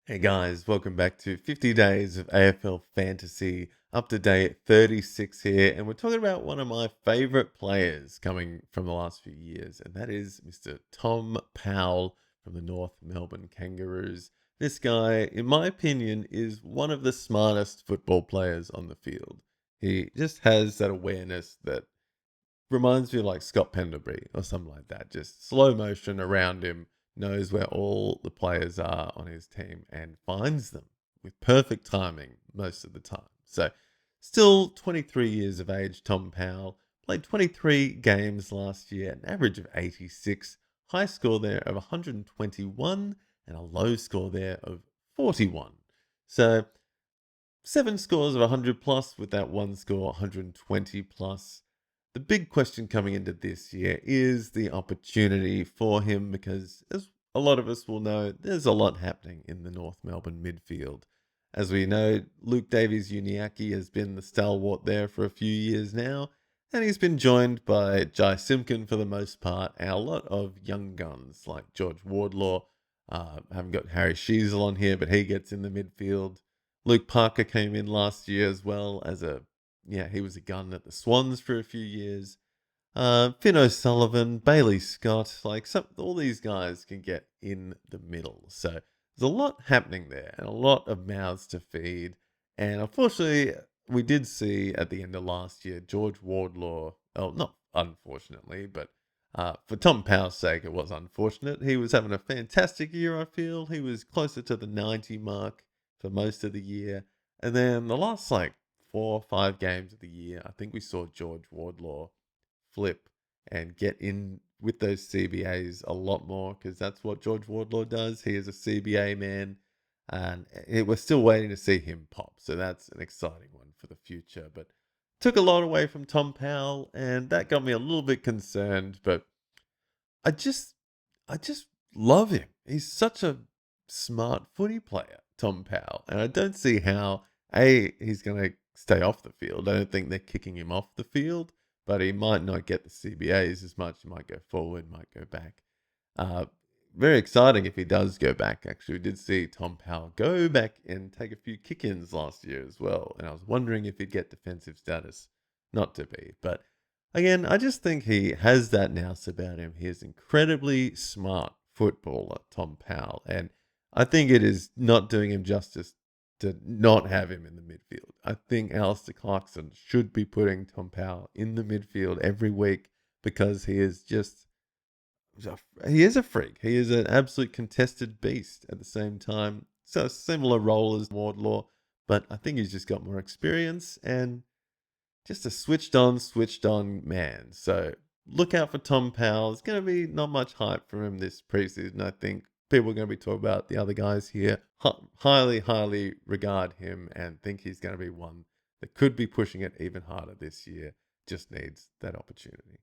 Hey guys, welcome back to 50 Days of AFL Fantasy, up to date 36 here, and we're talking about one of my favorite players coming from the last few years, and that is Mr. Tom Powell from the North Melbourne Kangaroos. This guy, in my opinion, is one of the smartest football players on the field. He just has that awareness that reminds me of like Scott Pendlebury or something like that. Just slow motion around him, knows where all the players are on his team and finds them with perfect timing most of the time. So, still 23 years of age, Tom Powell played 23 games last year, an average of 86, high score there of 121, and a low score there of 41. So, seven scores of 100 plus with that one score 120 plus. The big question coming into this year is the opportunity for him because, as a lot of us will know, there's a lot happening in the North Melbourne midfield. As we know, Luke Davies-Uniacke has been the stalwart there for a few years now, and he's been joined by Jai Simpkin for the most part, and a lot of young guns like George Wardlaw. Haven't got Harry Sheezel on here, but he gets in the midfield. Luke Parker came in last year as well as he was a gun at the Swans for a few years. Finn O'Sullivan, Bailey Scott, all these guys can get in the middle. So there's a lot happening there and a lot of mouths to feed. And unfortunately, we did see at the end of last year, George Wardlaw, oh, not unfortunately, but for Tom Powell's sake, it was unfortunate. He was having a fantastic year, I feel. He was closer to the 90 mark for most of the year. And then the last 4 or 5 games of the year, I think we saw George Wardlaw flip and get in with those CBAs a lot more because that's what George Wardlaw does. He is a CBA man, and we're still waiting to see him pop. So that's an exciting one for the future. But took a lot away from Tom Powell, and that got me a little bit concerned. But I just, I just love him. He's such a smart footy player, Tom Powell, and I don't see how he's going to stay off the field. I don't think they're kicking him off the field, but he might not get the CBAs as much. He might go forward, might go back. Uh, Very exciting if he does go back. Actually, we did see Tom Powell go back and take a few kick-ins last year as well, and I was wondering if he'd get defensive status. Not to be, but again, I just think he has that nous about him. He is incredibly smart footballer, Tom Powell, and I think it is not doing him justice to not have him in the midfield. I think Alistair Clarkson should be putting Tom Powell in the midfield every week because he is a freak. He is an absolute contested beast at the same time. So a similar role as Wardlaw, but I think he's just got more experience and just a switched on man. So look out for Tom Powell. It's going to be not much hype from him this preseason. I think people are going to be talking about the other guys here. Highly regard him and think he's going to be one that could be pushing it even harder this year. Just needs that opportunity.